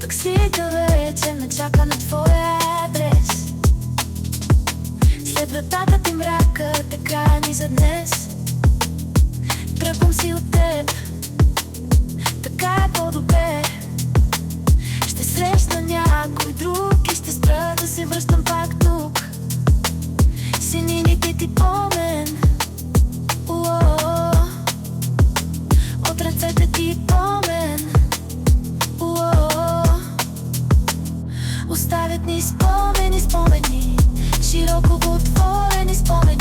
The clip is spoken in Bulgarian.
Таксито вече ме чака на твоя адрес. След вратата ти мракът е края ни за днес. Тръгвам си от теб, така е по-добре. Ще срещна някой друг и ще спра да се връщам пак тук. Синините ти помен, от ръцете ти помен, оставят ни спомени, спомени, широко отворени спомени.